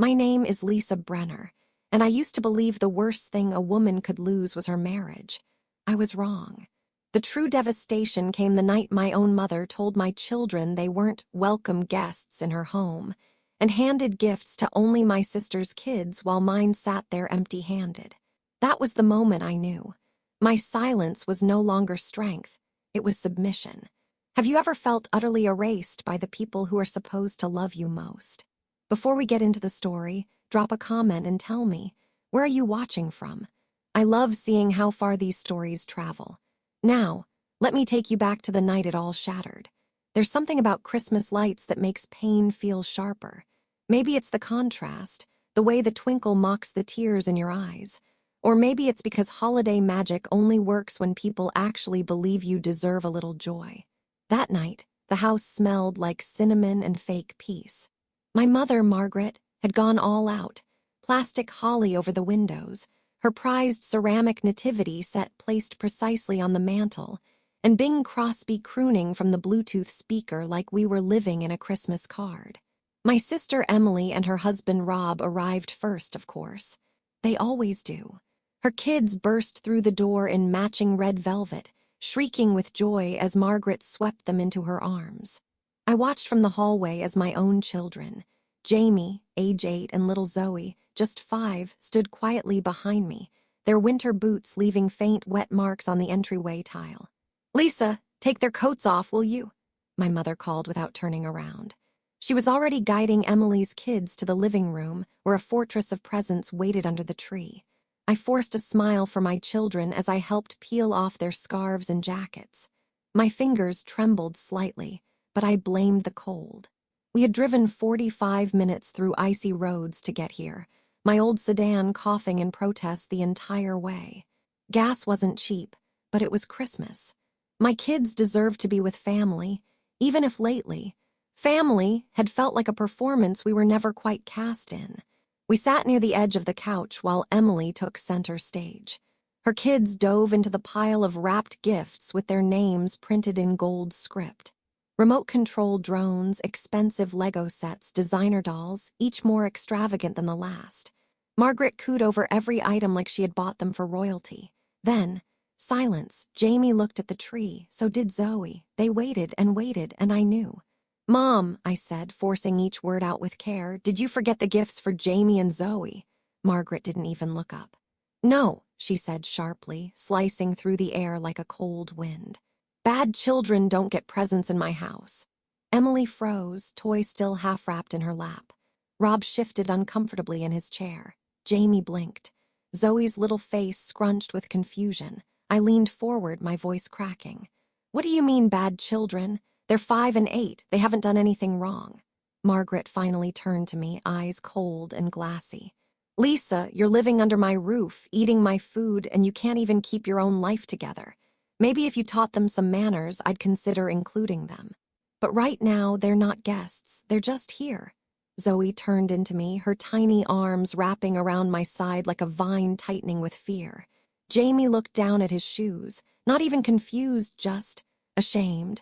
My name is Lisa Brenner, and I used to believe the worst thing a woman could lose was her marriage. I was wrong. The true devastation came the night my own mother told my children they weren't welcome guests in her home and handed gifts to only my sister's kids while mine sat there empty-handed. That was the moment I knew. My silence was no longer strength, it was submission. Have you ever felt utterly erased by the people who are supposed to love you most? Before we get into the story, drop a comment and tell me, where are you watching from? I love seeing how far these stories travel. Now, let me take you back to the night it all shattered. There's something about Christmas lights that makes pain feel sharper. Maybe it's the contrast, the way the twinkle mocks the tears in your eyes. Or maybe it's because holiday magic only works when people actually believe you deserve a little joy. That night, the house smelled like cinnamon and fake peace. My mother, Margaret, had gone all out, plastic holly over the windows, her prized ceramic nativity set placed precisely on the mantel, and Bing Crosby crooning from the Bluetooth speaker like we were living in a Christmas card. My sister Emily and her husband Rob arrived first, of course. They always do. Her kids burst through the door in matching red velvet, shrieking with joy as Margaret swept them into her arms. I watched from the hallway as my own children, Jamie, age 8, and little Zoe, just 5, stood quietly behind me, their winter boots leaving faint wet marks on the entryway tile. "Lisa, take their coats off, will you?" my mother called without turning around. She was already guiding Emily's kids to the living room, where a fortress of presents waited under the tree. I forced a smile for my children as I helped peel off their scarves and jackets. My fingers trembled slightly, but I blamed the cold. We had driven 45 minutes through icy roads to get here, my old sedan coughing in protest the entire way. Gas wasn't cheap, but it was Christmas. My kids deserved to be with family, even if lately, family had felt like a performance we were never quite cast in. We sat near the edge of the couch while Emily took center stage. Her kids dove into the pile of wrapped gifts with their names printed in gold script. Remote-controlled drones, expensive Lego sets, designer dolls, each more extravagant than the last. Margaret cooed over every item like she had bought them for royalty. Then, silence. Jamie looked at the tree, so did Zoe. They waited, and I knew. "Mom," I said, forcing each word out with care, "did you forget the gifts for Jamie and Zoe?" Margaret didn't even look up. "No," she said sharply, slicing through the air like a cold wind. "Bad children don't get presents in my house." Emily froze, toy still half-wrapped in her lap. Rob shifted uncomfortably in his chair. Jamie blinked. Zoe's little face scrunched with confusion. I leaned forward, my voice cracking. "What do you mean, bad children? They're 5 and 8. They haven't done anything wrong." Margaret finally turned to me, eyes cold and glassy. "Lisa, you're living under my roof, eating my food, and you can't even keep your own life together. Maybe if you taught them some manners, I'd consider including them. But right now, they're not guests. They're just here." Zoe turned into me, her tiny arms wrapping around my side like a vine tightening with fear. Jamie looked down at his shoes, not even confused, just ashamed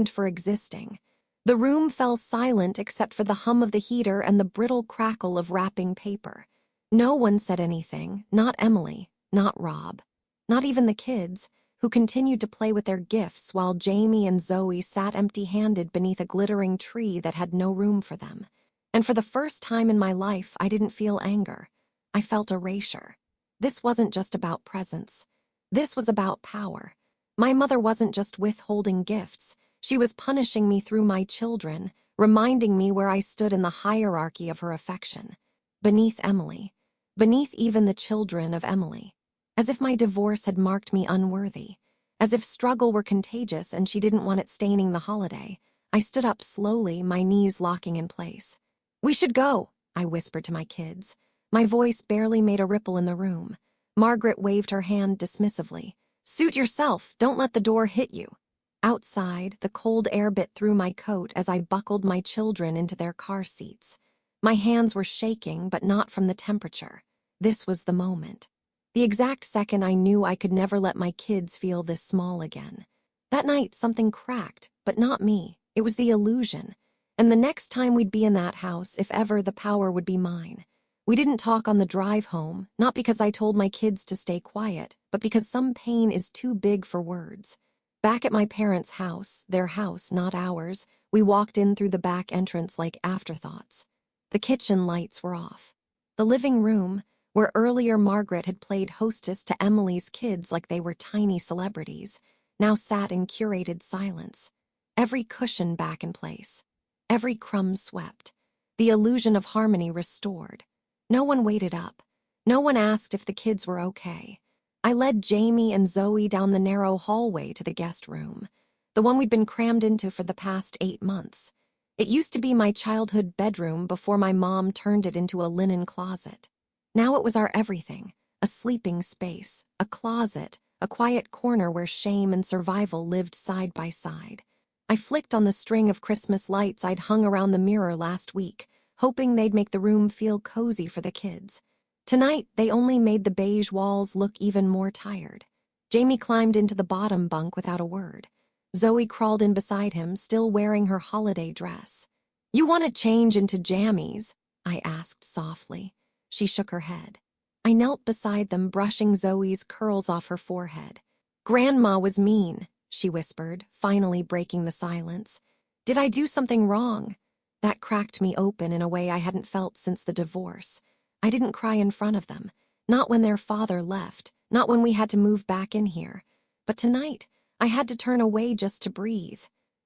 for existing. The room fell silent except for the hum of the heater and the brittle crackle of wrapping paper. No one said anything, not Emily, not Rob, not even the kids, who continued to play with their gifts while Jamie and Zoe sat empty-handed beneath a glittering tree that had no room for them. And for the first time in my life, I didn't feel anger. I felt erasure. This wasn't just about presents. This was about power. My mother wasn't just withholding gifts. She was punishing me through my children, reminding me where I stood in the hierarchy of her affection. Beneath Emily. Beneath even the children of Emily. As if my divorce had marked me unworthy. As if struggle were contagious and she didn't want it staining the holiday. I stood up slowly, my knees locking in place. "We should go," I whispered to my kids. My voice barely made a ripple in the room. Margaret waved her hand dismissively. "Suit yourself, don't let the door hit you." Outside, the cold air bit through my coat as I buckled my children into their car seats. My hands were shaking, but not from the temperature. This was the moment. The exact second I knew I could never let my kids feel this small again. That night, something cracked, but not me. It was the illusion. And the next time we'd be in that house, if ever, the power would be mine. We didn't talk on the drive home, not because I told my kids to stay quiet, but because some pain is too big for words. Back at my parents' house, their house, not ours, we walked in through the back entrance like afterthoughts. The kitchen lights were off. The living room, where earlier Margaret had played hostess to Emily's kids like they were tiny celebrities, now sat in curated silence. Every cushion back in place. Every crumb swept. The illusion of harmony restored. No one waited up. No one asked if the kids were okay. I led Jamie and Zoe down the narrow hallway to the guest room, the one we'd been crammed into for the past 8 months. It used to be my childhood bedroom before my mom turned it into a linen closet. Now it was our everything, a sleeping space, a closet, a quiet corner where shame and survival lived side by side. I flicked on the string of Christmas lights I'd hung around the mirror last week, hoping they'd make the room feel cozy for the kids. Tonight, they only made the beige walls look even more tired. Jamie climbed into the bottom bunk without a word. Zoe crawled in beside him, still wearing her holiday dress. "You want to change into jammies?" I asked softly. She shook her head. I knelt beside them, brushing Zoe's curls off her forehead. "Grandma was mean," she whispered, finally breaking the silence. "Did I do something wrong?" That cracked me open in a way I hadn't felt since the divorce. I didn't cry in front of them, not when their father left, not when we had to move back in here. But tonight, I had to turn away just to breathe.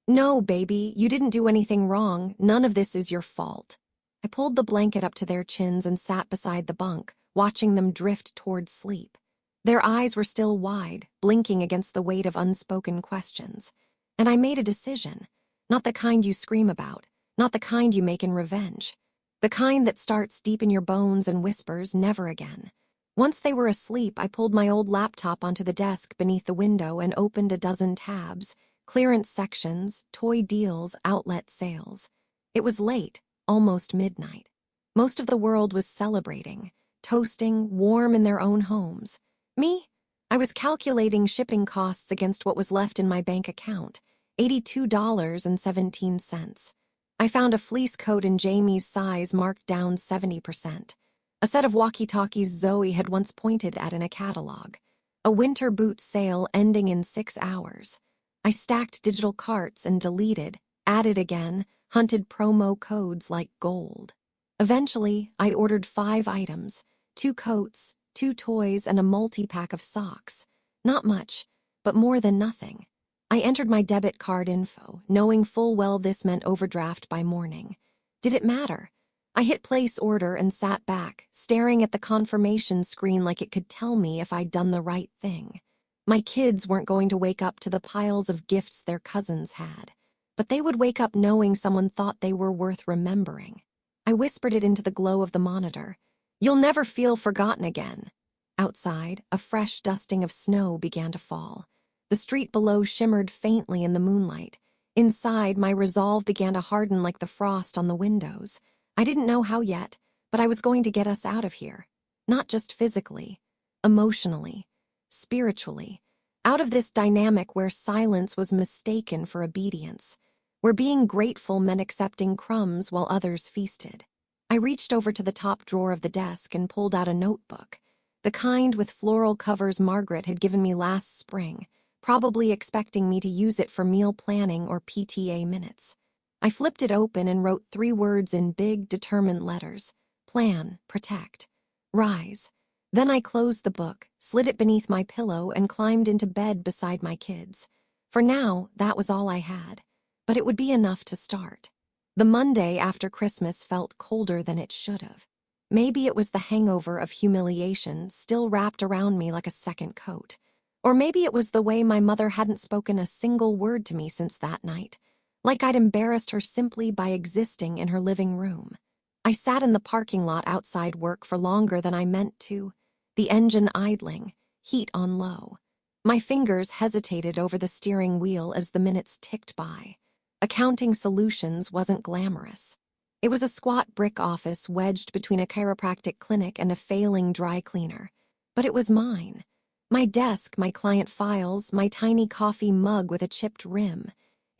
"No, baby, you didn't do anything wrong. None of this is your fault." I pulled the blanket up to their chins and sat beside the bunk, watching them drift toward sleep. Their eyes were still wide, blinking against the weight of unspoken questions. And I made a decision. Not the kind you scream about, not the kind you make in revenge. The kind that starts deep in your bones and whispers, "Never again." Once they were asleep, I pulled my old laptop onto the desk beneath the window and opened a dozen tabs, clearance sections, toy deals, outlet sales. It was late, almost midnight. Most of the world was celebrating, toasting, warm in their own homes. Me? I was calculating shipping costs against what was left in my bank account, $82.17. I found a fleece coat in Jamie's size marked down 70%. A set of walkie-talkies Zoe had once pointed at in a catalog. A winter boot sale ending in 6 hours. I stacked digital carts and deleted, added again, hunted promo codes like gold. Eventually, I ordered 5 items, 2 coats, 2 toys, and a multi-pack of socks. Not much, but more than nothing. I entered my debit card info, knowing full well this meant overdraft by morning. Did it matter? I hit place order and sat back, staring at the confirmation screen like it could tell me if I'd done the right thing. My kids weren't going to wake up to the piles of gifts their cousins had, but they would wake up knowing someone thought they were worth remembering. I whispered it into the glow of the monitor. "You'll never feel forgotten again." Outside, a fresh dusting of snow began to fall. The street below shimmered faintly in the moonlight. Inside, my resolve began to harden like the frost on the windows. I didn't know how yet, but I was going to get us out of here. Not just physically, emotionally, spiritually. Out of this dynamic where silence was mistaken for obedience, where being grateful meant accepting crumbs while others feasted. I reached over to the top drawer of the desk and pulled out a notebook, the kind with floral covers Margaret had given me last spring, probably expecting me to use it for meal planning or PTA minutes. I flipped it open and wrote 3 words in big, determined letters: plan, protect, rise. Then I closed the book, slid it beneath my pillow, and climbed into bed beside my kids. For now, that was all I had, but it would be enough to start. The Monday after Christmas felt colder than it should have. Maybe it was the hangover of humiliation still wrapped around me like a second coat. Or maybe it was the way my mother hadn't spoken a single word to me since that night, like I'd embarrassed her simply by existing in her living room. I sat in the parking lot outside work for longer than I meant to, the engine idling, heat on low. My fingers hesitated over the steering wheel as the minutes ticked by. Accounting solutions wasn't glamorous. It was a squat brick office wedged between a chiropractic clinic and a failing dry cleaner. But it was mine. My desk, my client files, my tiny coffee mug with a chipped rim.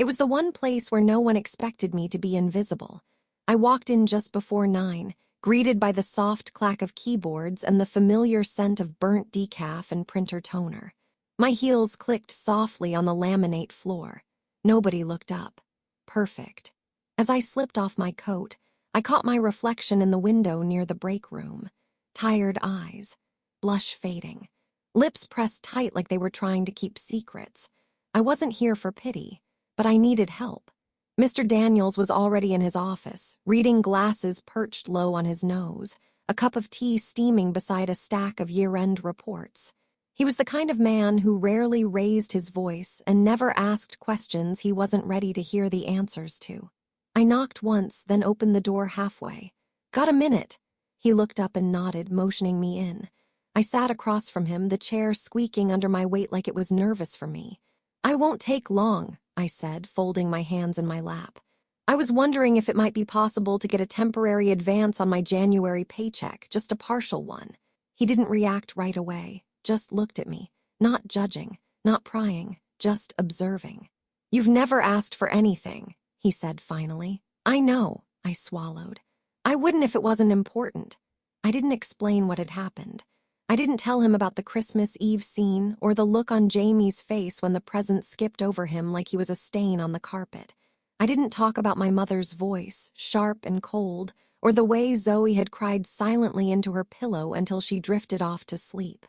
It was the one place where no one expected me to be invisible. I walked in just before 9, greeted by the soft clack of keyboards and the familiar scent of burnt decaf and printer toner. My heels clicked softly on the laminate floor. Nobody looked up. Perfect. As I slipped off my coat, I caught my reflection in the window near the break room. Tired eyes, blush fading, lips pressed tight like they were trying to keep secrets. I wasn't here for pity, but I needed help. Mr. Daniels was already in his office, reading glasses perched low on his nose, a cup of tea steaming beside a stack of year-end reports. He was the kind of man who rarely raised his voice and never asked questions he wasn't ready to hear the answers to. I knocked once, then opened the door halfway. "Got a minute?" He looked up and nodded, motioning me in. I sat across from him, the chair squeaking under my weight like it was nervous for me. "I won't take long," I said, folding my hands in my lap. "I was wondering if it might be possible to get a temporary advance on my January paycheck, just a partial one." He didn't react right away, just looked at me, not judging, not prying, just observing. "You've never asked for anything," he said finally. "I know," I swallowed. "I wouldn't if it wasn't important." I didn't explain what had happened. I didn't tell him about the Christmas Eve scene or the look on Jamie's face when the present skipped over him like he was a stain on the carpet. I didn't talk about my mother's voice, sharp and cold, or the way Zoe had cried silently into her pillow until she drifted off to sleep.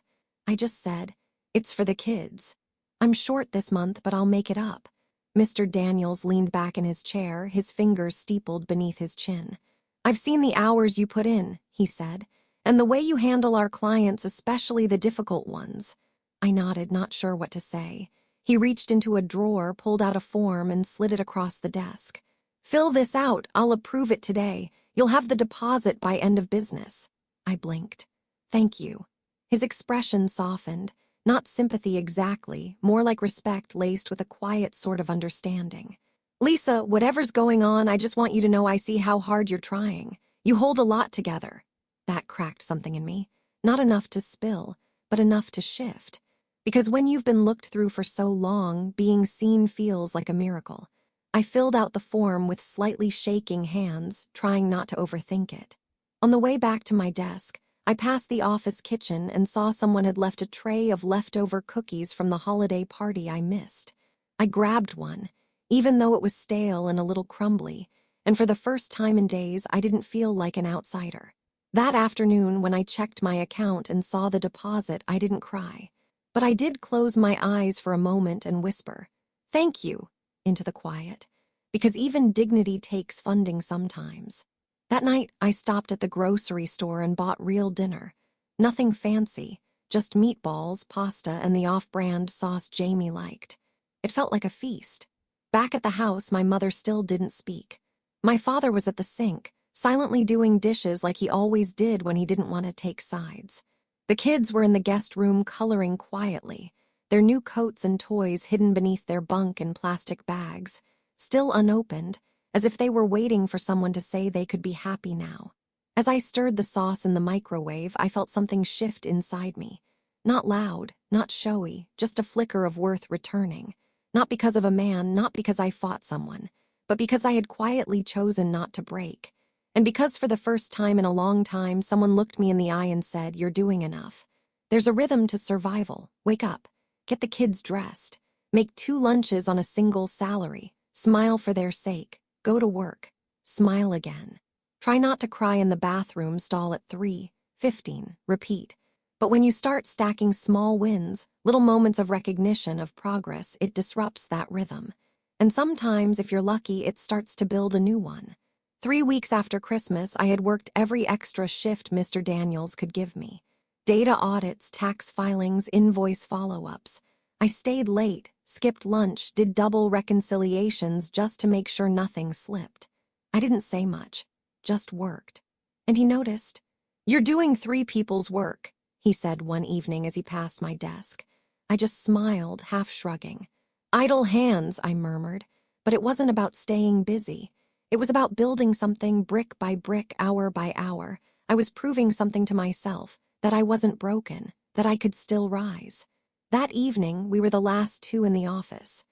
I just said, "It's for the kids. I'm short this month, but I'll make it up." Mr. Daniels leaned back in his chair, his fingers steepled beneath his chin. "I've seen the hours you put in," he said, "and the way you handle our clients, especially the difficult ones." I nodded, not sure what to say. He reached into a drawer, pulled out a form, and slid it across the desk. "Fill this out. I'll approve it today. You'll have the deposit by end of business." I blinked. "Thank you." His expression softened. Not sympathy exactly, more like respect laced with a quiet sort of understanding. "Lisa, whatever's going on, I just want you to know I see how hard you're trying. You hold a lot together." That cracked something in me. Not enough to spill, but enough to shift. Because when you've been looked through for so long, being seen feels like a miracle. I filled out the form with slightly shaking hands, trying not to overthink it. On the way back to my desk, I passed the office kitchen and saw someone had left a tray of leftover cookies from the holiday party I missed. I grabbed one, even though it was stale and a little crumbly, and for the first time in days, I didn't feel like an outsider. That afternoon, when I checked my account and saw the deposit, I didn't cry. But I did close my eyes for a moment and whisper, "Thank you," into the quiet, because even dignity takes funding sometimes. That night, I stopped at the grocery store and bought real dinner. Nothing fancy, just meatballs, pasta, and the off-brand sauce Jamie liked. It felt like a feast. Back at the house, my mother still didn't speak. My father was at the sink, silently doing dishes like he always did when he didn't want to take sides. The kids were in the guest room coloring quietly, their new coats and toys hidden beneath their bunk and plastic bags, still unopened, as if they were waiting for someone to say they could be happy now. As I stirred the sauce in the microwave, I felt something shift inside me. Not loud, not showy, just a flicker of worth returning. Not because of a man, not because I fought someone, but because I had quietly chosen not to break. And because for the first time in a long time, someone looked me in the eye and said, "You're doing enough." There's a rhythm to survival. Wake up. Get the kids dressed. Make 2 lunches on a single salary. Smile for their sake. Go to work. Smile again. Try not to cry in the bathroom stall at 3:15. Repeat. But when you start stacking small wins, little moments of recognition, of progress, it disrupts that rhythm. And sometimes, if you're lucky, it starts to build a new one. 3 weeks after Christmas, I had worked every extra shift Mr. Daniels could give me. Data audits, tax filings, invoice follow-ups. I stayed late, skipped lunch, did double reconciliations just to make sure nothing slipped. I didn't say much, just worked. And he noticed. "You're doing 3 people's work," he said one evening as he passed my desk. I just smiled, half shrugging. "Idle hands," I murmured, but it wasn't about staying busy. It was about building something brick by brick, hour by hour. I was proving something to myself, that I wasn't broken, that I could still rise. That evening, we were the last 2 in the office.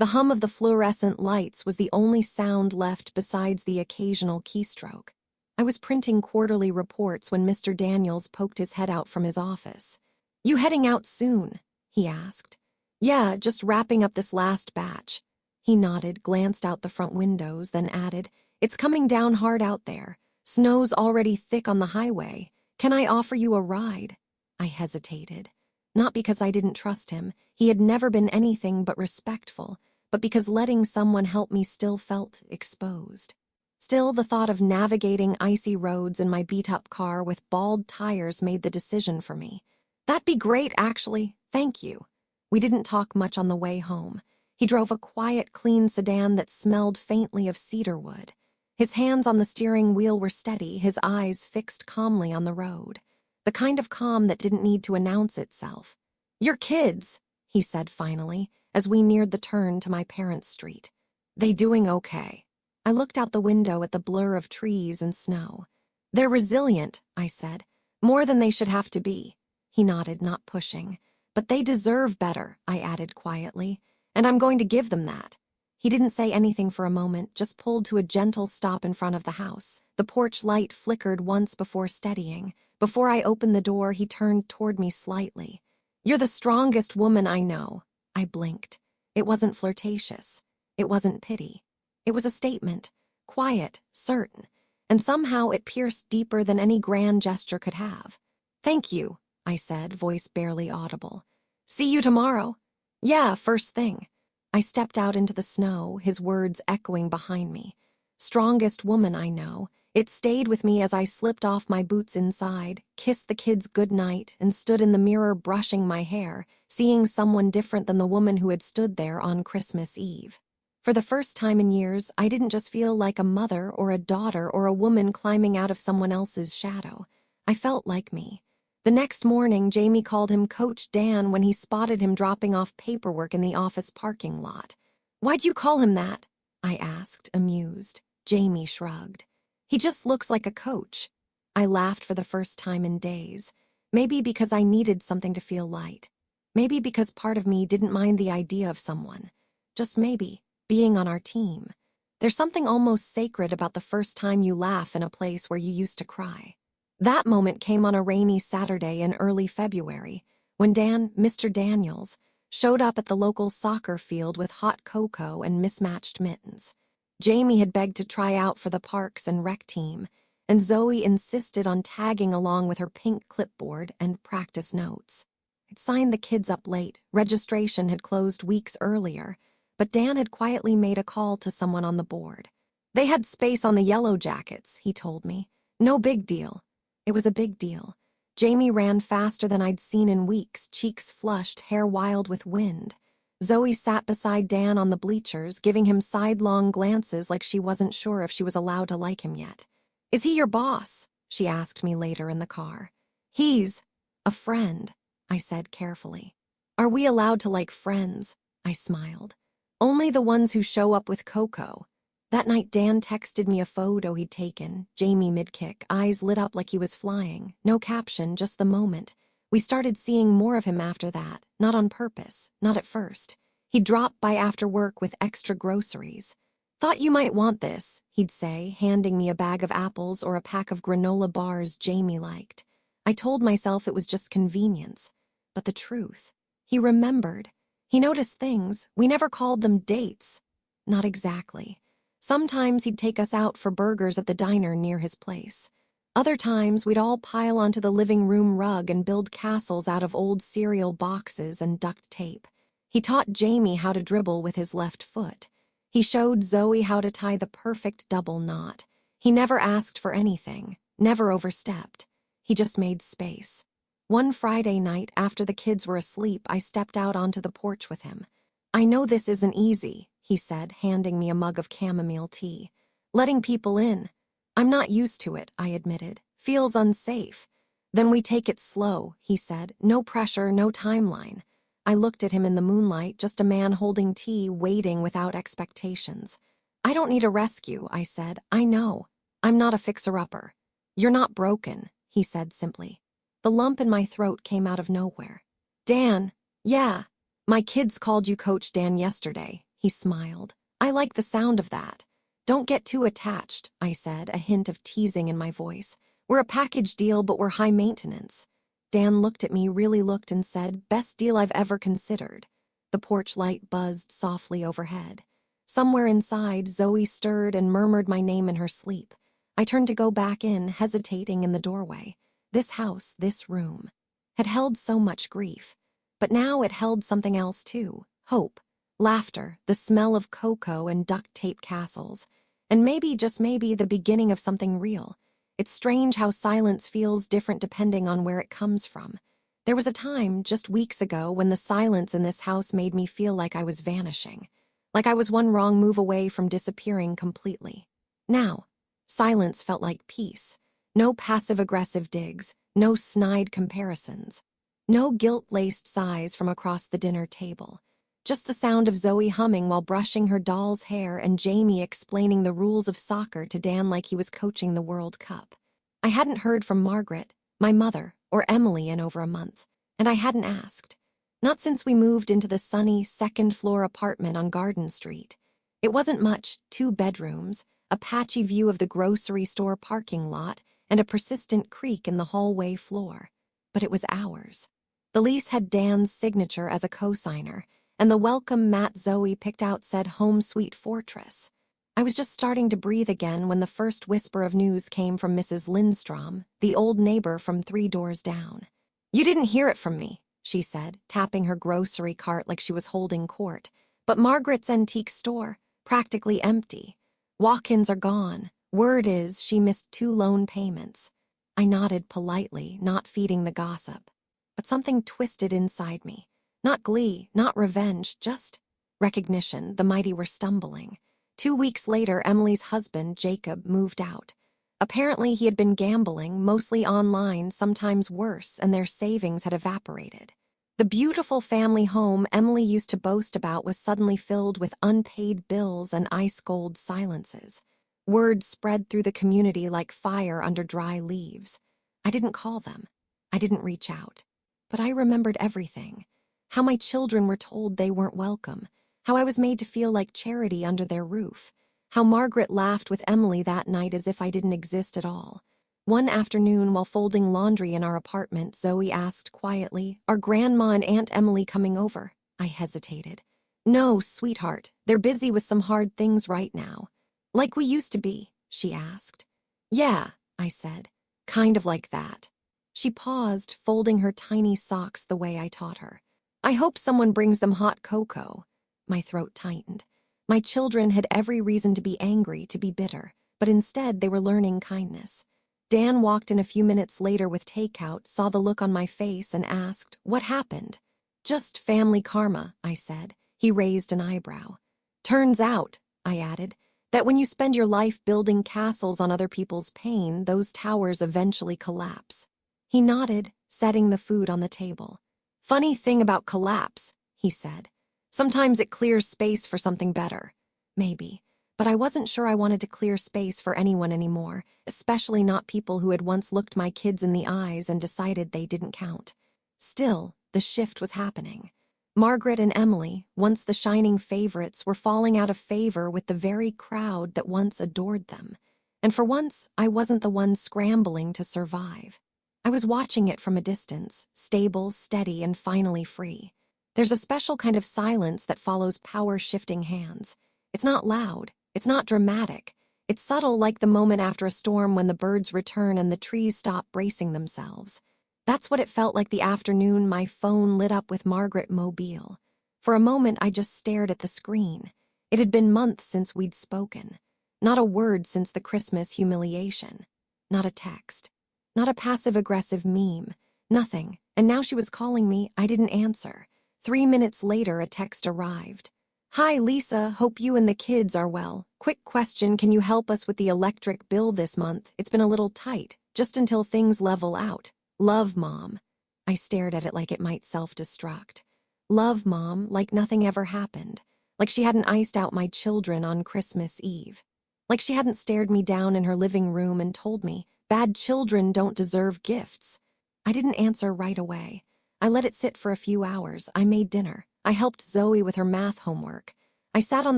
The hum of the fluorescent lights was the only sound left besides the occasional keystroke. I was printing quarterly reports when Mr. Daniels poked his head out from his office. "You heading out soon?" he asked. "Yeah, just wrapping up this last batch." He nodded, glanced out the front windows, then added, "It's coming down hard out there. Snow's already thick on the highway. Can I offer you a ride?" I hesitated. Not because I didn't trust him. He had never been anything but respectful, but because letting someone help me still felt exposed. Still, the thought of navigating icy roads in my beat-up car with bald tires made the decision for me. "That'd be great, actually. Thank you." We didn't talk much on the way home. He drove a quiet, clean sedan that smelled faintly of cedar wood. His hands on the steering wheel were steady, his eyes fixed calmly on the road. The kind of calm that didn't need to announce itself. "Your kids," he said finally, as we neared the turn to my parents' street. "They doing okay?" I looked out the window at the blur of trees and snow. "They're resilient," I said. "More than they should have to be." He nodded, not pushing. "But they deserve better," I added quietly, "and I'm going to give them that." He didn't say anything for a moment, just pulled to a gentle stop in front of the house. The porch light flickered once before steadying. Before I opened the door, he turned toward me slightly. "You're the strongest woman I know." I blinked. It wasn't flirtatious. It wasn't pity. It was a statement, quiet, certain, and somehow it pierced deeper than any grand gesture could have. "Thank you," I said, voice barely audible. "See you tomorrow." "Yeah, first thing." I stepped out into the snow, his words echoing behind me. Strongest woman I know. It stayed with me as I slipped off my boots inside, kissed the kids goodnight, and stood in the mirror brushing my hair, seeing someone different than the woman who had stood there on Christmas Eve. For the first time in years, I didn't just feel like a mother or a daughter or a woman climbing out of someone else's shadow. I felt like me. The next morning, Jamie called him Coach Dan when he spotted him dropping off paperwork in the office parking lot. "Why'd you call him that?" I asked, amused. Jamie shrugged. "He just looks like a coach." I laughed for the first time in days. Maybe because I needed something to feel light. Maybe because part of me didn't mind the idea of someone. Just maybe, being on our team. There's something almost sacred about the first time you laugh in a place where you used to cry. That moment came on a rainy Saturday in early February, when Mr. Daniels, showed up at the local soccer field with hot cocoa and mismatched mittens. Jamie had begged to try out for the Parks and Rec team, and Zoe insisted on tagging along with her pink clipboard and practice notes. I'd signed the kids up late. Registration had closed weeks earlier, but Dan had quietly made a call to someone on the board. "They had space on the Yellow Jackets," he told me. "No big deal." It was a big deal. Jamie ran faster than I'd seen in weeks, cheeks flushed, hair wild with wind. Zoe sat beside Dan on the bleachers, giving him sidelong glances like she wasn't sure if she was allowed to like him yet. "Is he your boss?" she asked me later in the car. "He's a friend," I said carefully. "Are we allowed to like friends?" I smiled. "Only the ones who show up with Coco." That night, Dan texted me a photo he'd taken, Jamie mid-kick, eyes lit up like he was flying. No caption, just the moment. We started seeing more of him after that, not on purpose, not at first. He'd drop by after work with extra groceries. "Thought you might want this," he'd say, handing me a bag of apples or a pack of granola bars Jamie liked. I told myself it was just convenience. But the truth. He remembered. He noticed things. We never called them dates. Not exactly. Sometimes he'd take us out for burgers at the diner near his place. Other times, we'd all pile onto the living room rug and build castles out of old cereal boxes and duct tape. He taught Jamie how to dribble with his left foot. He showed Zoe how to tie the perfect double knot. He never asked for anything, never overstepped. He just made space. One Friday night, after the kids were asleep, I stepped out onto the porch with him. "I know this isn't easy," he said, handing me a mug of chamomile tea. "Letting people in. I'm not used to it," I admitted. "Feels unsafe." "Then we take it slow," he said. "No pressure, no timeline." I looked at him in the moonlight, just a man holding tea, waiting without expectations. "I don't need a rescue," I said. "I know. I'm not a fixer-upper." "You're not broken," he said simply. The lump in my throat came out of nowhere. "Dan, yeah. My kids called you Coach Dan yesterday," He smiled. I like the sound of that. Don't get too attached, I said, a hint of teasing in my voice. We're a package deal, but we're high maintenance. Dan looked at me, really looked, and said, best deal I've ever considered. The porch light buzzed softly overhead. Somewhere inside, Zoe stirred and murmured my name in her sleep. I turned to go back in, hesitating in the doorway. This house, this room, had held so much grief. But now it held something else too. Hope, laughter, the smell of cocoa and duct tape castles. And maybe, just maybe, the beginning of something real. It's strange how silence feels different depending on where it comes from. There was a time, just weeks ago, when the silence in this house made me feel like I was vanishing. Like I was one wrong move away from disappearing completely. Now, silence felt like peace. No passive-aggressive digs, no snide comparisons. No guilt-laced sighs from across the dinner table. Just the sound of Zoe humming while brushing her doll's hair and Jamie explaining the rules of soccer to Dan like he was coaching the World Cup. I hadn't heard from Margaret, my mother, or Emily in over a month, and I hadn't asked. Not since we moved into the sunny second-floor apartment on Garden Street. It wasn't much, 2 bedrooms, a patchy view of the grocery store parking lot, and a persistent creak in the hallway floor. But it was ours. The lease had Dan's signature as a co-signer, and the welcome mat Zoe picked out said Home Sweet Fortress. I was just starting to breathe again when the first whisper of news came from Mrs. Lindstrom, the old neighbor from 3 doors down. You didn't hear it from me, she said, tapping her grocery cart like she was holding court. But Margaret's antique store, practically empty. Walk-ins are gone. Word is she missed 2 loan payments. I nodded politely, not feeding the gossip. But something twisted inside me. Not glee, not revenge, just recognition. The mighty were stumbling. 2 weeks later, Emily's husband, Jacob, moved out. Apparently, he had been gambling, mostly online, sometimes worse, and their savings had evaporated. The beautiful family home Emily used to boast about was suddenly filled with unpaid bills and ice-cold silences. Word spread through the community like fire under dry leaves. I didn't call them. I didn't reach out. But I remembered everything. How my children were told they weren't welcome. How I was made to feel like charity under their roof. How Margaret laughed with Emily that night as if I didn't exist at all. One afternoon, while folding laundry in our apartment, Zoe asked quietly, "Are Grandma and Aunt Emily coming over?" I hesitated. "No, sweetheart. They're busy with some hard things right now." "Like we used to be?" she asked. "Yeah," I said. "Kind of like that." She paused, folding her tiny socks the way I taught her. "I hope someone brings them hot cocoa." My throat tightened. My children had every reason to be angry, to be bitter, but instead they were learning kindness. Dan walked in a few minutes later with takeout, saw the look on my face, and asked, "What happened?" "Just family karma," I said. He raised an eyebrow. "Turns out," I added, "that when you spend your life building castles on other people's pain, those towers eventually collapse." He nodded, setting the food on the table. "Funny thing about collapse," he said. "Sometimes it clears space for something better." Maybe. But I wasn't sure I wanted to clear space for anyone anymore, especially not people who had once looked my kids in the eyes and decided they didn't count. Still, the shift was happening. Margaret and Emily, once the shining favorites, were falling out of favor with the very crowd that once adored them. And for once, I wasn't the one scrambling to survive. I was watching it from a distance, stable, steady, and finally free. There's a special kind of silence that follows power-shifting hands. It's not loud. It's not dramatic. It's subtle, like the moment after a storm when the birds return and the trees stop bracing themselves. That's what it felt like the afternoon my phone lit up with Margaret Mobile. For a moment, I just stared at the screen. It had been months since we'd spoken. Not a word since the Christmas humiliation. Not a text. Not a passive-aggressive meme. Nothing. And now she was calling me. I didn't answer. 3 minutes later, a text arrived. "Hi, Lisa. Hope you and the kids are well. Quick question, can you help us with the electric bill this month? It's been a little tight, just until things level out. Love, Mom." I stared at it like it might self-destruct. Love, Mom, like nothing ever happened. Like she hadn't iced out my children on Christmas Eve. Like she hadn't stared me down in her living room and told me, "Bad children don't deserve gifts." I didn't answer right away. I let it sit for a few hours. I made dinner. I helped Zoe with her math homework. I sat on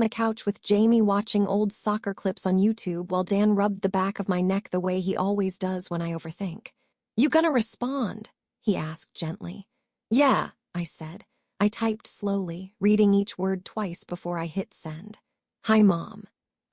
the couch with Jamie watching old soccer clips on YouTube while Dan rubbed the back of my neck the way he always does when I overthink. "You gonna respond?" he asked gently. "Yeah," I said. I typed slowly, reading each word twice before I hit send. "Hi, Mom.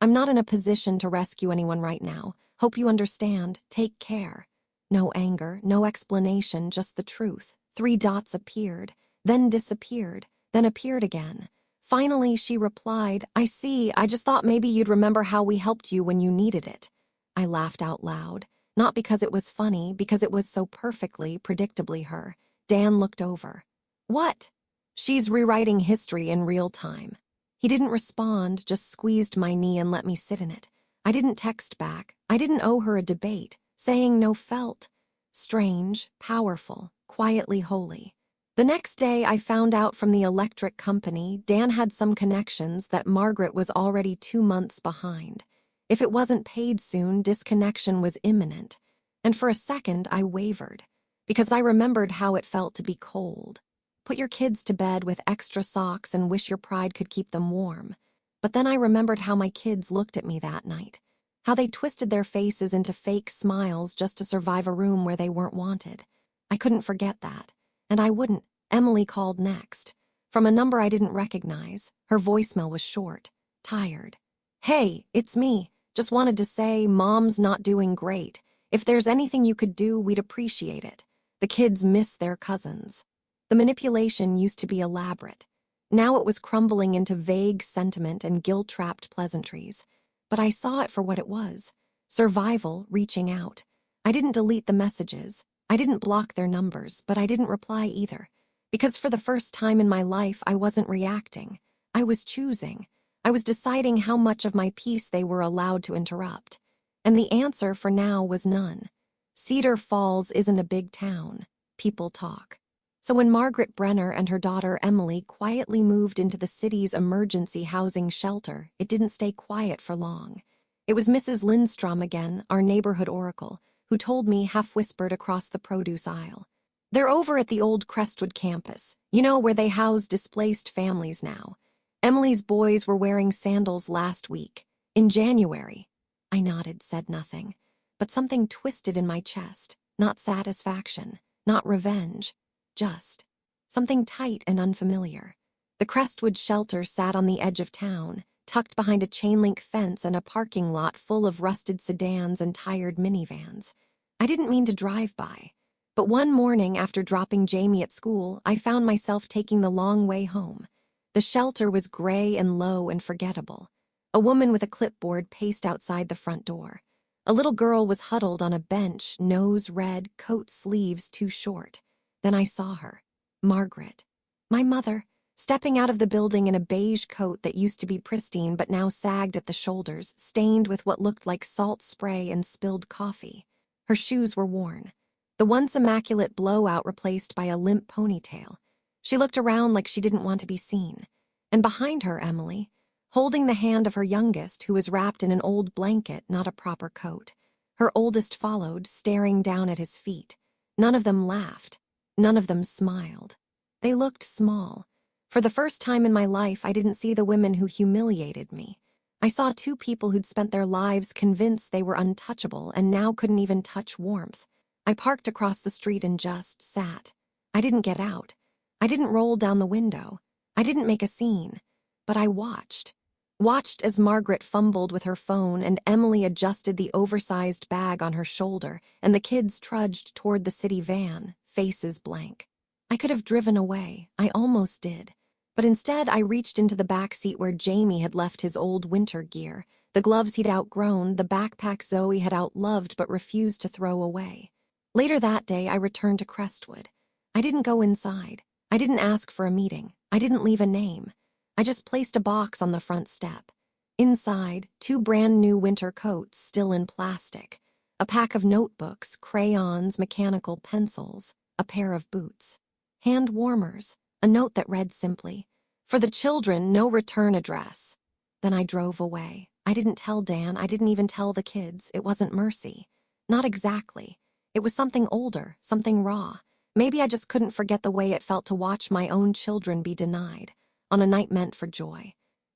I'm not in a position to rescue anyone right now. Hope you understand. Take care." No anger, no explanation, just the truth. 3 dots appeared, then disappeared, then appeared again. Finally, she replied, "I see. I just thought maybe you'd remember how we helped you when you needed it." I laughed out loud, not because it was funny, because it was so perfectly, predictably her. Dan looked over. "What?" "She's rewriting history in real time." He didn't respond, just squeezed my knee and let me sit in it. I didn't text back. I didn't owe her a debate. Saying no felt strange, powerful, quietly holy. The next day, I found out from the electric company Dan had some connections that Margaret was already 2 months behind. If it wasn't paid soon, disconnection was imminent. And for a second, I wavered, because I remembered how it felt to be cold. Put your kids to bed with extra socks and wish your pride could keep them warm. But then I remembered how my kids looked at me that night, how they twisted their faces into fake smiles just to survive a room where they weren't wanted. I couldn't forget that. And I wouldn't. Emily called next. From a number I didn't recognize. Her voicemail was short, tired. "Hey, it's me. Just wanted to say Mom's not doing great. If there's anything you could do, we'd appreciate it. The kids miss their cousins." The manipulation used to be elaborate. Now it was crumbling into vague sentiment and guilt-trapped pleasantries. But I saw it for what it was. Survival reaching out. I didn't delete the messages. I didn't block their numbers, but I didn't reply either. Because for the first time in my life, I wasn't reacting. I was choosing. I was deciding how much of my peace they were allowed to interrupt. And the answer for now was none. Cedar Falls isn't a big town. People talk. So when Margaret Brenner and her daughter Emily quietly moved into the city's emergency housing shelter, it didn't stay quiet for long. It was Mrs. Lindstrom again, our neighborhood oracle, who told me, half-whispered across the produce aisle. "They're over at the old Crestwood campus, where they house displaced families now. Emily's boys were wearing sandals last week, in January." I nodded, said nothing, but something twisted in my chest, not satisfaction, not revenge, just something tight and unfamiliar. The Crestwood shelter sat on the edge of town, tucked behind a chain-link fence and a parking lot full of rusted sedans and tired minivans. I didn't mean to drive by, but one morning after dropping Jamie at school, I found myself taking the long way home. The shelter was gray and low and forgettable. A woman with a clipboard paced outside the front door. A little girl was huddled on a bench, nose red, coat sleeves too short. Then I saw her, Margaret, my mother, stepping out of the building in a beige coat that used to be pristine but now sagged at the shoulders, stained with what looked like salt spray and spilled coffee. Her shoes were worn, the once immaculate blowout replaced by a limp ponytail. She looked around like she didn't want to be seen. And behind her, Emily, holding the hand of her youngest, who was wrapped in an old blanket, not a proper coat. Her oldest followed, staring down at his feet. None of them laughed. None of them smiled. They looked small. For the first time in my life, I didn't see the women who humiliated me. I saw 2 people who'd spent their lives convinced they were untouchable and now couldn't even touch warmth. I parked across the street and just sat. I didn't get out. I didn't roll down the window. I didn't make a scene. But I watched. Watched as Margaret fumbled with her phone and Emily adjusted the oversized bag on her shoulder and the kids trudged toward the city van, faces blank. I could have driven away. I almost did. But instead, I reached into the back seat where Jamie had left his old winter gear, the gloves he'd outgrown, the backpack Zoe had outloved but refused to throw away. Later that day, I returned to Crestwood. I didn't go inside. I didn't ask for a meeting. I didn't leave a name. I just placed a box on the front step. Inside, 2 brand-new winter coats still in plastic, a pack of notebooks, crayons, mechanical pencils, a pair of boots. Hand warmers, a note that read simply, "For the children, no return address." Then I drove away. I didn't tell Dan, I didn't even tell the kids. It wasn't mercy. Not exactly. It was something older, something raw. Maybe I just couldn't forget the way it felt to watch my own children be denied, on a night meant for joy.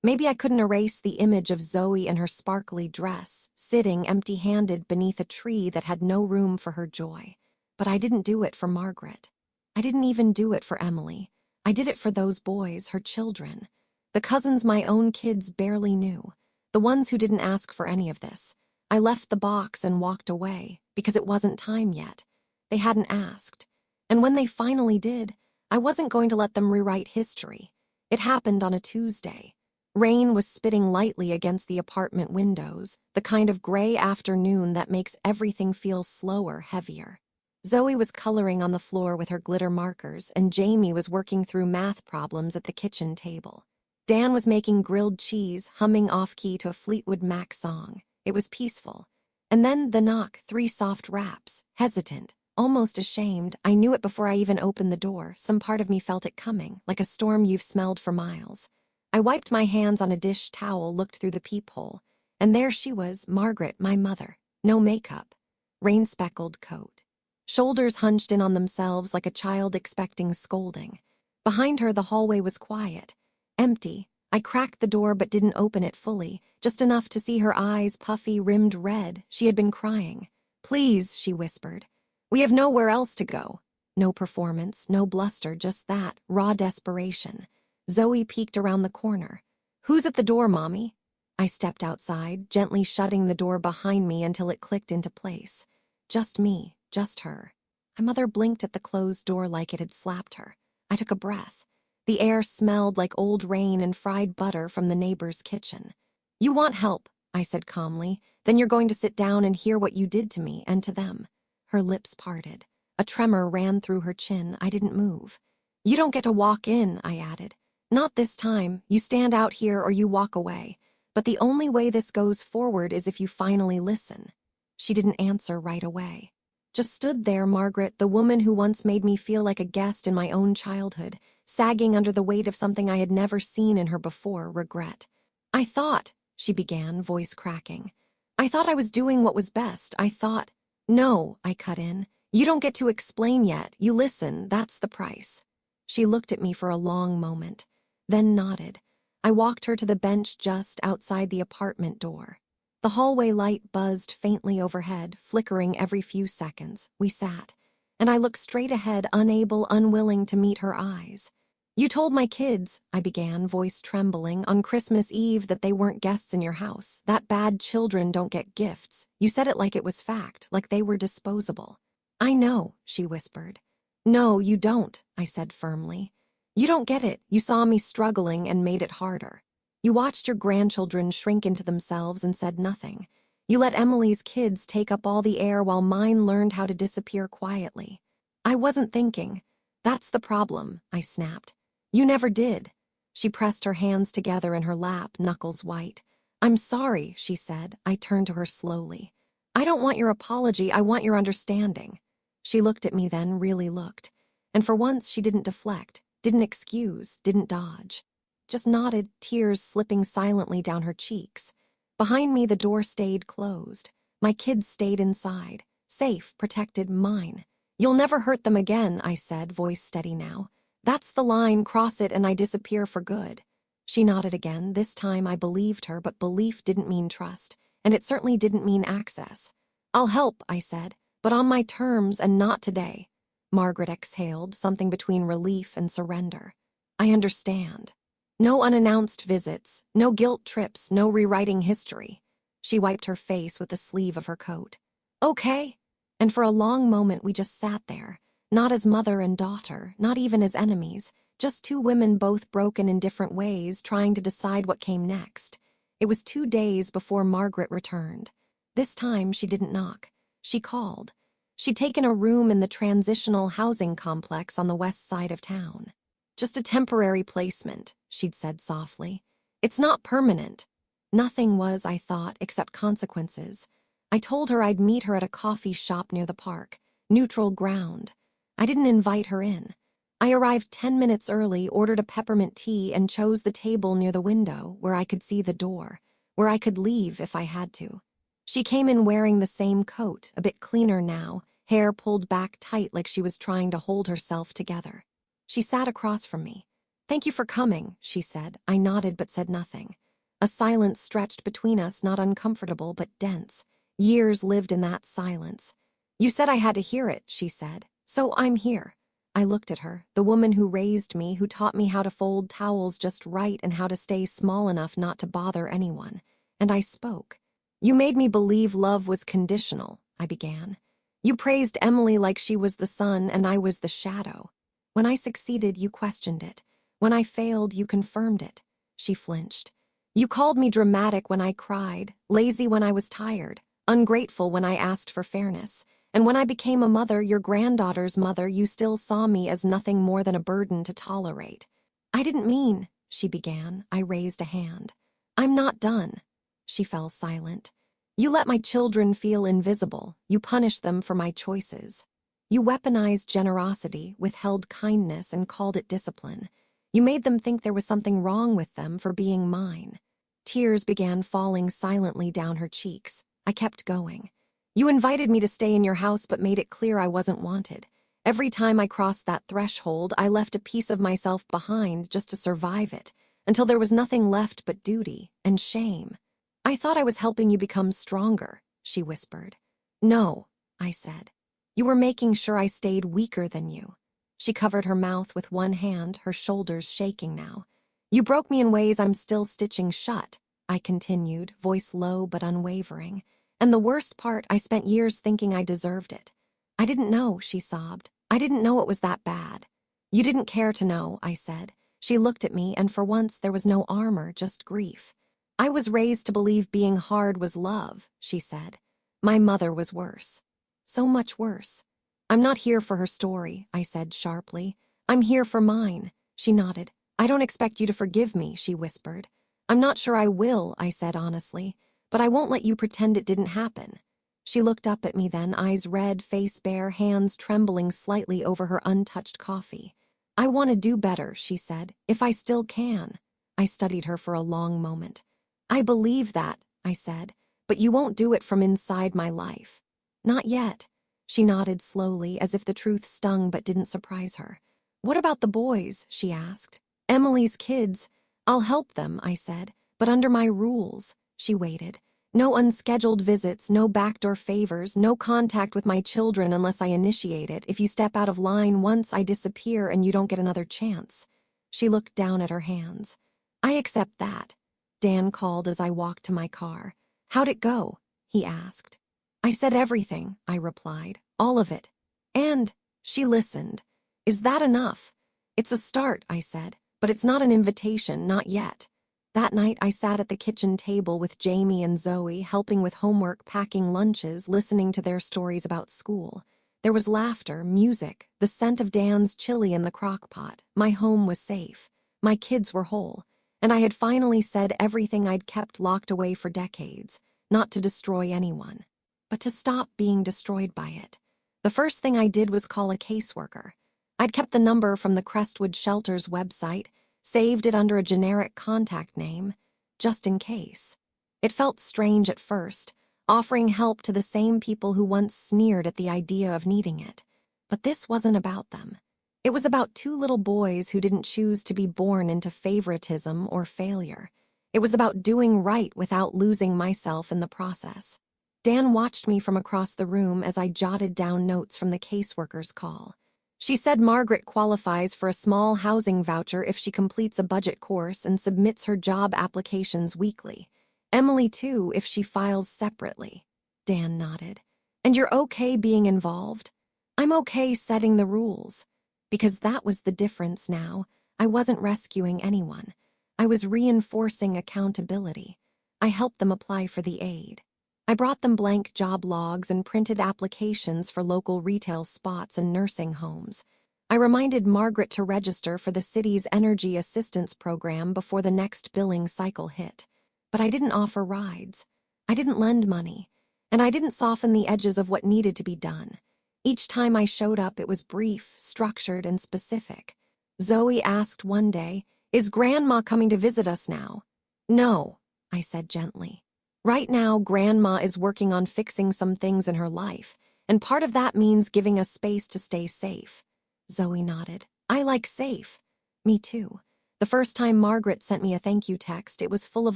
Maybe I couldn't erase the image of Zoe in her sparkly dress, sitting empty-handed beneath a tree that had no room for her joy. But I didn't do it for Margaret. I didn't even do it for Emily. I did it for those boys, her children. The cousins my own kids barely knew. The ones who didn't ask for any of this. I left the box and walked away, because it wasn't time yet. They hadn't asked. And when they finally did, I wasn't going to let them rewrite history. It happened on a Tuesday. Rain was spitting lightly against the apartment windows, the kind of gray afternoon that makes everything feel slower, heavier. Zoe was coloring on the floor with her glitter markers, and Jamie was working through math problems at the kitchen table. Dan was making grilled cheese, humming off-key to a Fleetwood Mac song. It was peaceful. And then the knock, 3 soft raps, hesitant, almost ashamed. I knew it before I even opened the door. Some part of me felt it coming, like a storm you've smelled for miles. I wiped my hands on a dish towel, looked through the peephole, and there she was, Margaret, my mother. No makeup. Rain-speckled coat. Shoulders hunched in on themselves like a child expecting scolding. Behind her, the hallway was quiet. Empty. I cracked the door but didn't open it fully, just enough to see her eyes puffy, rimmed red. She had been crying. "Please," she whispered. "We have nowhere else to go." No performance, no bluster, just that, raw desperation. Zoe peeked around the corner. "Who's at the door, Mommy?" I stepped outside, gently shutting the door behind me until it clicked into place. Just me, just her. My mother blinked at the closed door like it had slapped her. I took a breath. The air smelled like old rain and fried butter from the neighbor's kitchen. "You want help," I said calmly. "Then you're going to sit down and hear what you did to me and to them." Her lips parted. A tremor ran through her chin. I didn't move. "You don't get to walk in," I added. "Not this time. You stand out here or you walk away. But the only way this goes forward is if you finally listen." She didn't answer right away. Just stood there, Margaret, the woman who once made me feel like a guest in my own childhood, sagging under the weight of something I had never seen in her before, regret. "I thought," she began, voice cracking. "I thought I was doing what was best. I thought—" "No," I cut in. "You don't get to explain yet. You listen. That's the price." She looked at me for a long moment, then nodded. I walked her to the bench just outside the apartment door. The hallway light buzzed faintly overhead, flickering every few seconds. We sat, and I looked straight ahead, unwilling to meet her eyes. "You told my kids," I began, voice trembling, "on Christmas Eve that they weren't guests in your house, that bad children don't get gifts. You said it like it was fact, like they were disposable." "I know," she whispered. "No, you don't," I said firmly. "You don't get it. You saw me struggling and made it harder. You watched your grandchildren shrink into themselves and said nothing. You let Emily's kids take up all the air while mine learned how to disappear quietly. I wasn't thinking. That's the problem," I snapped. "You never did." She pressed her hands together in her lap, knuckles white. "I'm sorry," she said. I turned to her slowly. "I don't want your apology. I want your understanding." She looked at me then, really looked. And for once she didn't deflect, didn't excuse, didn't dodge. Just nodded, tears slipping silently down her cheeks. Behind me, the door stayed closed. My kids stayed inside. Safe, protected, mine. "You'll never hurt them again," I said, voice steady now. "That's the line, cross it and I disappear for good." She nodded again. This time I believed her, but belief didn't mean trust, and it certainly didn't mean access. "I'll help," I said, "but on my terms and not today." Margaret exhaled, something between relief and surrender. "I understand." No unannounced visits, no guilt trips, no rewriting history. She wiped her face with the sleeve of her coat. "Okay." And for a long moment we just sat there, not as mother and daughter, not even as enemies, just 2 women both broken in different ways, trying to decide what came next. It was 2 days before Margaret returned. This time she didn't knock. She called. She'd taken a room in the transitional housing complex on the west side of town. "Just a temporary placement," she'd said softly. "It's not permanent." Nothing was, I thought, except consequences. I told her I'd meet her at a coffee shop near the park, neutral ground. I didn't invite her in. I arrived 10 minutes early, ordered a peppermint tea, and chose the table near the window, where I could see the door, where I could leave if I had to. She came in wearing the same coat, a bit cleaner now, hair pulled back tight like she was trying to hold herself together. She sat across from me. "Thank you for coming," she said. I nodded but said nothing. A silence stretched between us, not uncomfortable but dense. Years lived in that silence. "You said I had to hear it," she said. "So I'm here." I looked at her, the woman who raised me, who taught me how to fold towels just right and how to stay small enough not to bother anyone. And I spoke. "You made me believe love was conditional," I began. "You praised Emily like she was the sun and I was the shadow. When I succeeded, you questioned it. When I failed, you confirmed it." She flinched. "You called me dramatic when I cried, lazy when I was tired, ungrateful when I asked for fairness. And when I became a mother, your granddaughter's mother, you still saw me as nothing more than a burden to tolerate." "I didn't mean," she began. I raised a hand. "I'm not done." She fell silent. "You let my children feel invisible. You punished them for my choices. You weaponized generosity, withheld kindness, and called it discipline. You made them think there was something wrong with them for being mine." Tears began falling silently down her cheeks. I kept going. "You invited me to stay in your house but made it clear I wasn't wanted. Every time I crossed that threshold, I left a piece of myself behind just to survive it, until there was nothing left but duty and shame." "I thought I was helping you become stronger," she whispered. "No," I said. "You were making sure I stayed weaker than you." She covered her mouth with one hand, her shoulders shaking now. "You broke me in ways I'm still stitching shut," I continued, voice low but unwavering. "And the worst part, I spent years thinking I deserved it." "I didn't know," she sobbed. "I didn't know it was that bad." "You didn't care to know," I said. She looked at me, and for once there was no armor, just grief. "I was raised to believe being hard was love," she said. "My mother was worse. So much worse." "I'm not here for her story," I said sharply. "I'm here for mine." She nodded. "I don't expect you to forgive me," she whispered. "I'm not sure I will," I said honestly. "But I won't let you pretend it didn't happen." She looked up at me then, eyes red, face bare, hands trembling slightly over her untouched coffee. "I want to do better," she said, "if I still can." I studied her for a long moment. "I believe that," I said, "but you won't do it from inside my life." "Not yet." She nodded slowly, as if the truth stung but didn't surprise her. "What about the boys?" she asked. "Emily's kids." "I'll help them," I said, "but under my rules." She waited. "No unscheduled visits, no backdoor favors, no contact with my children unless I initiate it. If you step out of line once, I disappear and you don't get another chance." She looked down at her hands. "I accept that." Dan called as I walked to my car. "How'd it go?" he asked. "I said everything," I replied. "All of it." "And," she listened. "Is that enough?" "It's a start," I said, "but it's not an invitation, not yet." That night I sat at the kitchen table with Jamie and Zoe, helping with homework, packing lunches, listening to their stories about school. There was laughter, music, the scent of Dan's chili in the crock pot. My home was safe. My kids were whole. And I had finally said everything I'd kept locked away for decades, not to destroy anyone, but to stop being destroyed by it. The first thing I did was call a caseworker. I'd kept the number from the Crestwood Shelter's website, saved it under a generic contact name, just in case. It felt strange at first, offering help to the same people who once sneered at the idea of needing it. But this wasn't about them. It was about two little boys who didn't choose to be born into favoritism or failure. It was about doing right without losing myself in the process. Dan watched me from across the room as I jotted down notes from the caseworker's call. "She said Margaret qualifies for a small housing voucher if she completes a budget course and submits her job applications weekly. Emily, too, if she files separately." Dan nodded. "And you're okay being involved?" "I'm okay setting the rules." Because that was the difference now. I wasn't rescuing anyone. I was reinforcing accountability. I helped them apply for the aid. I brought them blank job logs and printed applications for local retail spots and nursing homes. I reminded Margaret to register for the city's energy assistance program before the next billing cycle hit. But I didn't offer rides. I didn't lend money. And I didn't soften the edges of what needed to be done. Each time I showed up, it was brief, structured, and specific. Zoe asked one day, "Is Grandma coming to visit us now?" "No," I said gently. "Right now, Grandma is working on fixing some things in her life, and part of that means giving us space to stay safe." Zoe nodded. "I like safe." "Me too." The first time Margaret sent me a thank you text, it was full of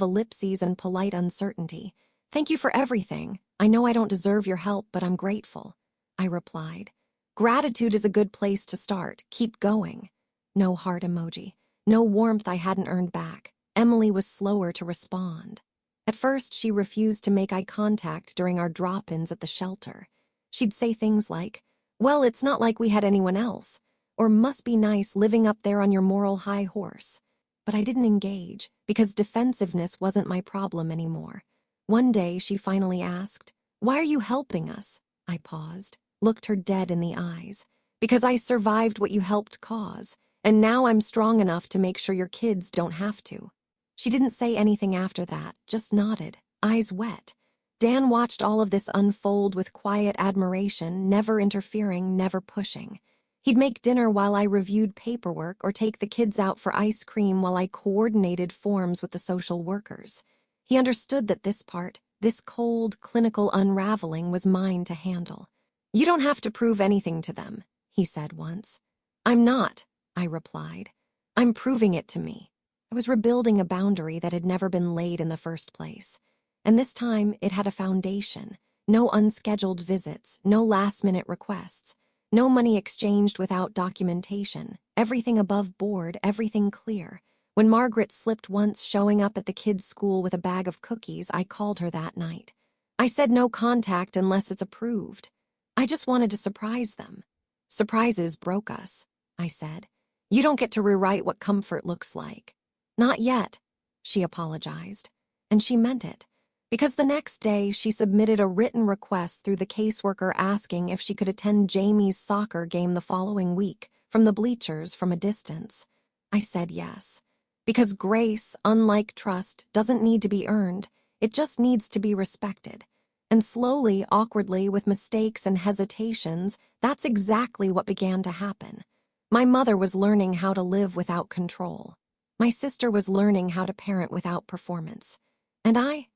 ellipses and polite uncertainty. "Thank you for everything. I know I don't deserve your help, but I'm grateful," I replied. "Gratitude is a good place to start. Keep going." No heart emoji. No warmth I hadn't earned back. Emily was slower to respond. At first, she refused to make eye contact during our drop-ins at the shelter. She'd say things like, "Well, it's not like we had anyone else," or "Must be nice living up there on your moral high horse." But I didn't engage, because defensiveness wasn't my problem anymore. One day, she finally asked, "Why are you helping us?" I paused, looked her dead in the eyes. "Because I survived what you helped cause, and now I'm strong enough to make sure your kids don't have to." She didn't say anything after that, just nodded, eyes wet. Dan watched all of this unfold with quiet admiration, never interfering, never pushing. He'd make dinner while I reviewed paperwork or take the kids out for ice cream while I coordinated forms with the social workers. He understood that this part, this cold, clinical unraveling, was mine to handle. "You don't have to prove anything to them," he said once. "I'm not," I replied. "I'm proving it to me." I was rebuilding a boundary that had never been laid in the first place. And this time, it had a foundation. No unscheduled visits, no last-minute requests, no money exchanged without documentation. Everything above board, everything clear. When Margaret slipped once, showing up at the kids' school with a bag of cookies, I called her that night. I said no contact unless it's approved. I just wanted to surprise them. "Surprises broke us," I said. "You don't get to rewrite what comfort looks like." "Not yet," she apologized. And she meant it. Because the next day, she submitted a written request through the caseworker asking if she could attend Jamie's soccer game the following week, from the bleachers from a distance. I said yes. Because grace, unlike trust, doesn't need to be earned. It just needs to be respected. And slowly, awkwardly, with mistakes and hesitations, that's exactly what began to happen. My mother was learning how to live without control. My sister was learning how to parent without performance. And I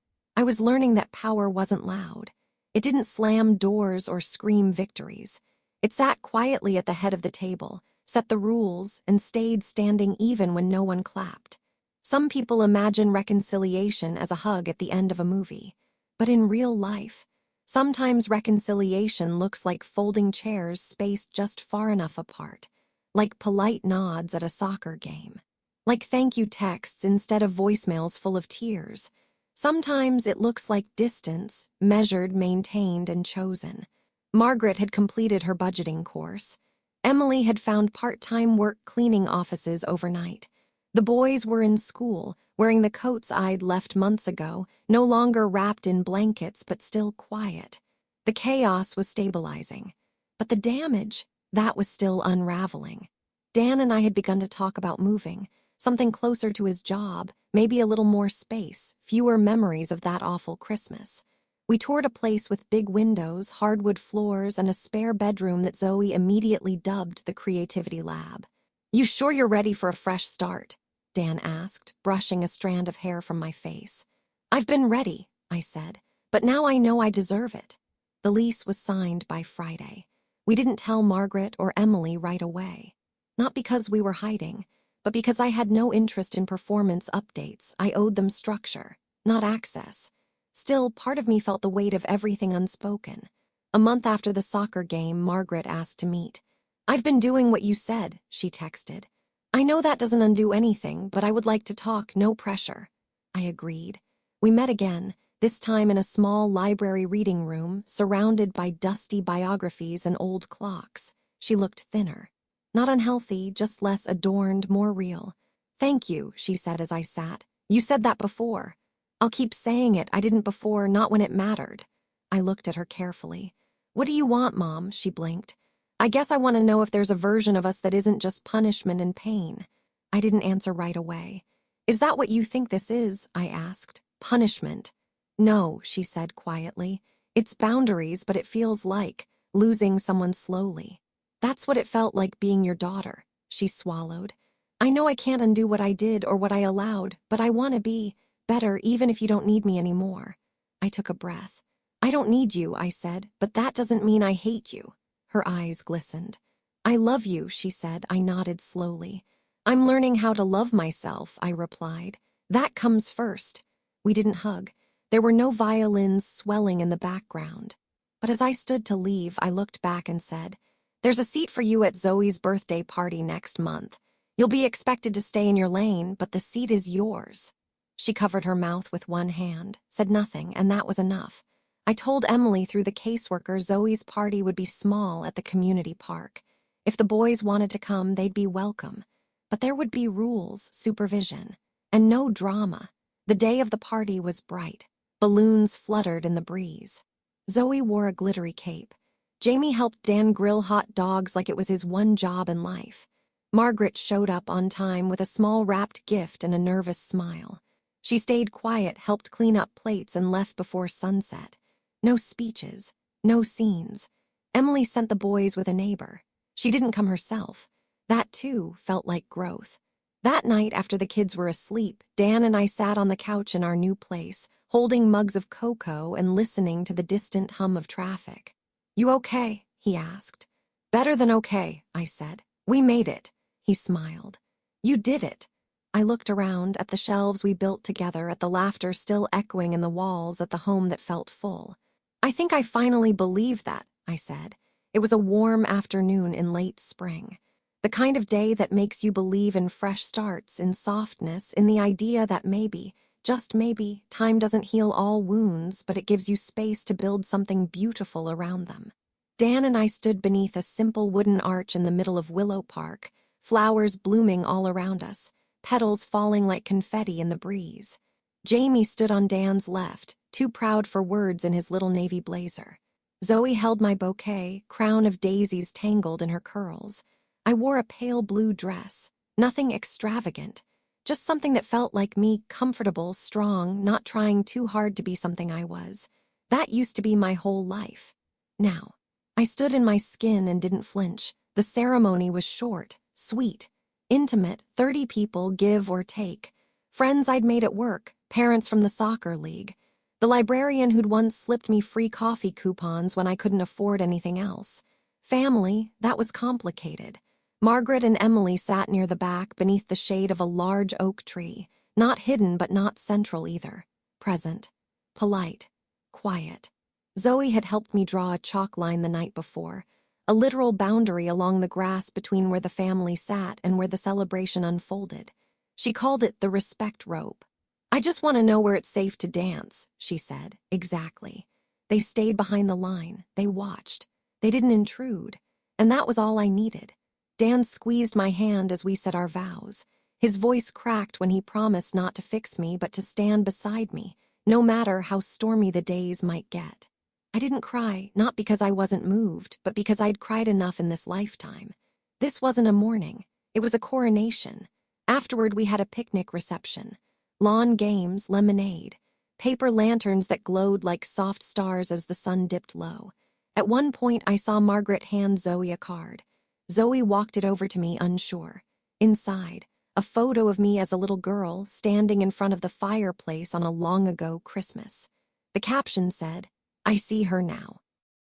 was learning that power wasn't loud. It didn't slam doors or scream victories. It sat quietly at the head of the table, set the rules, and stayed standing even when no one clapped. Some people imagine reconciliation as a hug at the end of a movie. But in real life, sometimes reconciliation looks like folding chairs spaced just far enough apart, like polite nods at a soccer game, like thank you texts instead of voicemails full of tears. Sometimes it looks like distance, measured, maintained, and chosen. Margaret had completed her budgeting course. Emily had found part-time work cleaning offices overnight. The boys were in school, wearing the coats I'd left months ago, no longer wrapped in blankets but still quiet. The chaos was stabilizing. But the damage, that was still unraveling. Dan and I had begun to talk about moving, something closer to his job, maybe a little more space, fewer memories of that awful Christmas. We toured a place with big windows, hardwood floors, and a spare bedroom that Zoe immediately dubbed the Creativity Lab. "You sure you're ready for a fresh start?" Dan asked, brushing a strand of hair from my face. "I've been ready," I said, "but now I know I deserve it." The lease was signed by Friday. We didn't tell Margaret or Emily right away. Not because we were hiding, but because I had no interest in performance updates. I owed them structure, not access. Still, part of me felt the weight of everything unspoken. A month after the soccer game, Margaret asked to meet. "I've been doing what you said," she texted. "I know that doesn't undo anything, but I would like to talk, no pressure." I agreed. We met again, this time in a small library reading room, surrounded by dusty biographies and old clocks. She looked thinner. Not unhealthy, just less adorned, more real. "Thank you," she said as I sat. "You said that before." "I'll keep saying it. I didn't before, not when it mattered." I looked at her carefully. "What do you want, Mom?" She blinked. "I guess I want to know if there's a version of us that isn't just punishment and pain." I didn't answer right away. "Is that what you think this is?" I asked. "Punishment." "No," she said quietly. "It's boundaries, but it feels like losing someone slowly." "That's what it felt like being your daughter." She swallowed. "I know I can't undo what I did or what I allowed, but I want to be better even if you don't need me anymore." I took a breath. "I don't need you," I said, "but that doesn't mean I hate you." Her eyes glistened. "I love you," she said. I nodded slowly. I'm learning how to love myself, I replied. That comes first. We didn't hug. There were no violins swelling in the background. But as I stood to leave, I looked back and said, there's a seat for you at Zoe's birthday party next month. You'll be expected to stay in your lane, but the seat is yours. She covered her mouth with one hand, said nothing, and that was enough. I told Emily through the caseworker Zoe's party would be small at the community park. If the boys wanted to come, they'd be welcome. But there would be rules, supervision, and no drama. The day of the party was bright. Balloons fluttered in the breeze. Zoe wore a glittery cape. Jamie helped Dan grill hot dogs like it was his one job in life. Margaret showed up on time with a small wrapped gift and a nervous smile. She stayed quiet, helped clean up plates, and left before sunset. No speeches, no scenes. Emily sent the boys with a neighbor. She didn't come herself. That, too, felt like growth. That night, after the kids were asleep, Dan and I sat on the couch in our new place, holding mugs of cocoa and listening to the distant hum of traffic. You okay? He asked. Better than okay, I said. We made it. He smiled. You did it. I looked around at the shelves we built together, at the laughter still echoing in the walls, at the home that felt full. I think I finally believe that, I said. It was a warm afternoon in late spring. The kind of day that makes you believe in fresh starts, in softness, in the idea that maybe, just maybe, time doesn't heal all wounds, but it gives you space to build something beautiful around them. Dan and I stood beneath a simple wooden arch in the middle of Willow Park, flowers blooming all around us, petals falling like confetti in the breeze. Jamie stood on Dan's left, too proud for words in his little navy blazer. Zoe held my bouquet, crown of daisies tangled in her curls. I wore a pale blue dress, nothing extravagant, just something that felt like me, comfortable, strong, not trying too hard to be something I was. That used to be my whole life. Now, I stood in my skin and didn't flinch. The ceremony was short, sweet, intimate, 30 people, give or take. Friends I'd made at work, parents from the soccer league, the librarian who'd once slipped me free coffee coupons when I couldn't afford anything else. Family, that was complicated. Margaret and Emily sat near the back beneath the shade of a large oak tree, not hidden but not central either. Present, polite, quiet. Zoe had helped me draw a chalk line the night before, a literal boundary along the grass between where the family sat and where the celebration unfolded. She called it the respect rope. I just want to know where it's safe to dance, she said. Exactly. They stayed behind the line. They watched. They didn't intrude. And that was all I needed. Dan squeezed my hand as we said our vows. His voice cracked when he promised not to fix me but to stand beside me, no matter how stormy the days might get. I didn't cry, not because I wasn't moved, but because I'd cried enough in this lifetime. This wasn't a mourning. It was a coronation. Afterward, we had a picnic reception. Lawn games, lemonade, paper lanterns that glowed like soft stars as the sun dipped low. At one point, I saw Margaret hand Zoe a card. Zoe walked it over to me, unsure. Inside, a photo of me as a little girl standing in front of the fireplace on a long-ago Christmas. The caption said, I see her now.